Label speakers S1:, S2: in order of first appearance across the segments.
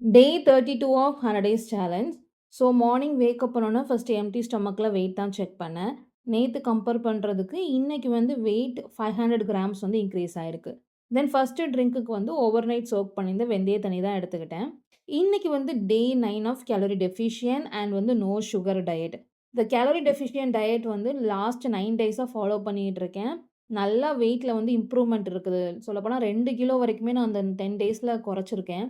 S1: Day 32 of 100 days challenge. So morning wake up பண்ணோன்னா first empty ஸ்டொமக்கில் weight தான் check பண்ணேன். நேற்று கம்பேர் பண்ணுறதுக்கு இன்னைக்கு வந்து வெயிட் 500 கிராம்ஸ் வந்து இன்க்ரீஸ் ஆயிருக்கு. தென் ஃபர்ஸ்ட்டு ட்ரிங்க்குக்கு வந்து ஓவர் நைட் சோக் பண்ணியிருந்த வெந்தய தண்ணி தான் எடுத்துக்கிட்டேன். இன்னைக்கு வந்து டே 9 ஆஃப் கேலரி டெஃபிஷியன்ட் அண்ட் வந்து நோ சுகர் டயட். இந்த கேலரி டெஃபிஷியன்ட் டயட் வந்து லாஸ்ட் 9 டேஸாக ஃபாலோ பண்ணிகிட்டு இருக்கேன். நல்லா வெயிட்டில் வந்து இம்ப்ரூவ்மெண்ட் இருக்குது. சொல்லப்போனால் 2 கிலோ வரைக்குமே நான் அந்த 10 டேஸில் குறைச்சிருக்கேன்.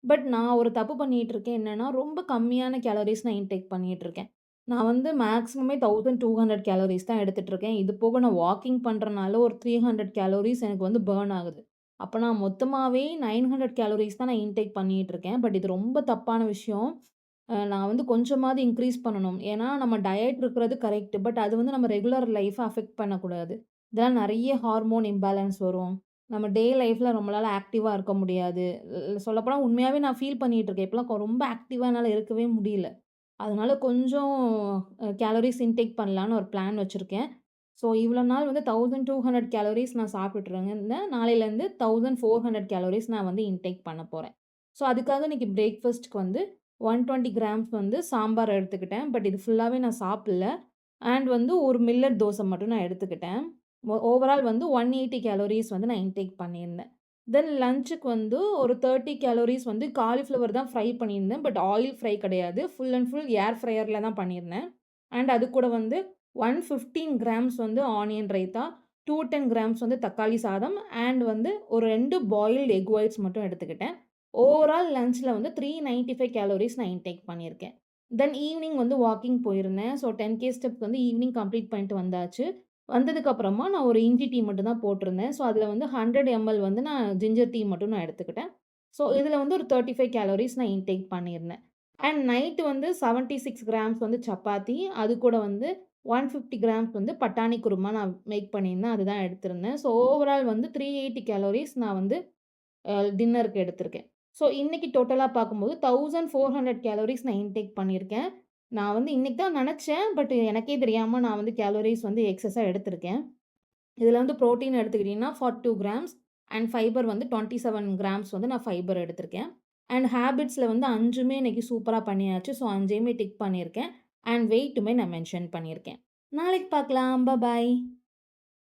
S1: பட் நான் ஒரு தப்பு பண்ணிட்டுருக்கேன். என்னன்னா, ரொம்ப கம்மியான கேலரீஸ் நான் இன்டேக் பண்ணிட்டுருக்கேன். நான் வந்து மேக்ஸிமமே 1200 கேலரீஸ் தான் எடுத்துட்டுருக்கேன். இது போக நான் வாக்கிங் பண்றனால ஒரு 300 கேலோரிஸ் எனக்கு வந்து பர்ன் ஆகுது. அப்ப நான் மொத்தமாவே 900 கேலோரிஸ் தான் நான் இன்டேக் பண்ணிட்டுருக்கேன். பட் இது ரொம்ப தப்பான விஷயம். நான் வந்து கொஞ்சமாவது இன்க்ரீஸ் பண்ணணும். ஏன்னா, நம்ம டயட் இருக்கிறது கரெக்ட். பட் அது வந்து நம்ம ரெகுலர் லைஃப்ப அஃபெக்ட் பண்ணக்கூடாது. இதெல்லாம் நெறைய ஹார்மோன் இம்பேலன்ஸ் வரும். நம்ம டே லைஃப்ல நம்மளால ஆக்டிவா இருக்க முடியாது. சொல்லப்போனா உண்மையாவே நான் ஃபீல் பண்ணிட்டு இருக்கேன். இப்பலாம் ரொம்ப ஆக்டிவா என்னால இருக்கவே முடியல. அதனால கொஞ்சம் கேலோரிஸ் இன்டேக் பண்ணலான்னு ஒரு பிளான் வச்சிருக்கேன். ஸோ இவ்வளோ நாள் வந்து 1200 கேலோரிஸ் நான் சாப்பிட்டுட்டு இருந்தேன். நாளையிலேருந்து 1400 கேலோரிஸ் நான் வந்து இன்டேக் பண்ண போறேன். ஸோ அதுக்காக இன்னைக்கு பிரேக்ஃபாஸ்ட்க்கு வந்து 120 கிராம்ஸ் வந்து சாம்பார் எடுத்துக்கிட்டேன். பட் இது ஃபுல்லாவே நான் சாப்பிடல. அண்ட் வந்து ஒரு மில்லட் தோசை மட்டும் நான் எடுத்துக்கிட்டேன். ஓவரால் வந்து 180 கேலோரிஸ் வந்து நான் இன்டேக் பண்ணியிருந்தேன். தென் லஞ்சுக்கு வந்து ஒரு 30 கேலோரிஸ் வந்து காலிஃப்ளவர் தான் ஃப்ரை பண்ணியிருந்தேன். பட் ஆயில் ஃப்ரை கிடையாது. ஃபுல் அண்ட் ஃபுல் ஏர் ஃப்ரையர்ல தான் பண்ணியிருந்தேன். அண்ட் அது கூட வந்து 115 கிராம்ஸ் வந்து ஆனியன் ரைத்தா, 210 கிராம்ஸ் வந்து தக்காளி சாதம் அண்ட் வந்து ஒரு 2 பாயில்டு எக் ஒயிட்ஸ் மட்டும் எடுத்துக்கிட்டேன். ஓவரால் லஞ்ச்ல வந்து 395 கேலோரிஸ் நான் இன்டேக் பண்ணியிருக்கேன். தென் ஈவினிங் வந்து வாக்கிங் போயிருந்தேன். ஸோ 10K ஸ்டெப்ஸ் வந்து ஈவினிங் கம்ப்ளீட் பண்ணிட்டு வந்தாச்சு. வந்ததுக்கப்புறமா நான் ஒரு இஞ்சி டீ மட்டும் தான் போட்டிருந்தேன். ஸோ அதில வந்து 100 எம்எல் வந்து நான் ஜிஞ்சர் டீ மட்டும் நான் எடுத்துக்கிட்டேன். ஸோ இதில வந்து ஒரு 35 கேலோரிஸ் நான் இன்டேக் பண்ணியிருந்தேன். அண்ட் நைட் வந்து 76 கிராம்ஸ் வந்து சப்பாத்தி, அது கூட வந்து 150 கிராம்ஸ் வந்து பட்டாணி குருமா நான் மேக் பண்ணியிருந்தேன். அதுதான் எடுத்திருந்தேன். ஸோ ஓவரால் வந்து 380 கேலோரிஸ் நான் வந்து டின்னருக்கு எடுத்திருக்கேன். ஸோ இன்னைக்கு டோட்டலா பார்க்கும்போது 1400 கேலோரிஸ் நான் இன்டேக் பண்ணியிருக்கேன். நான் வந்து இன்னைக்கு தான் நெனச்சேன். பட் எனக்கே தெரியாம நான் வந்து கேலோரிஸ் வந்து எக்ஸஸா எடுத்திருக்கேன். இதில வந்து புரோட்டீன் எடுத்துக்கிட்டீங்கன்னா 42 கிராம்ஸ் அண்ட் ஃபைபர் வந்து 27 கிராம்ஸ் வந்து நான் ஃபைபர் எடுத்திருக்கேன். அண்ட் ஹேபிட்ஸ்ல வந்து 5மே இன்னைக்கு சூப்பரா பண்ணியாச்சு. ஸோ 5யுமே டிக் பண்ணியிருக்கேன். அண்ட் வெயிட்டுமே நான் மென்ஷன் பண்ணியிருக்கேன். நாளைக்கு பார்க்கலாம். பாய்.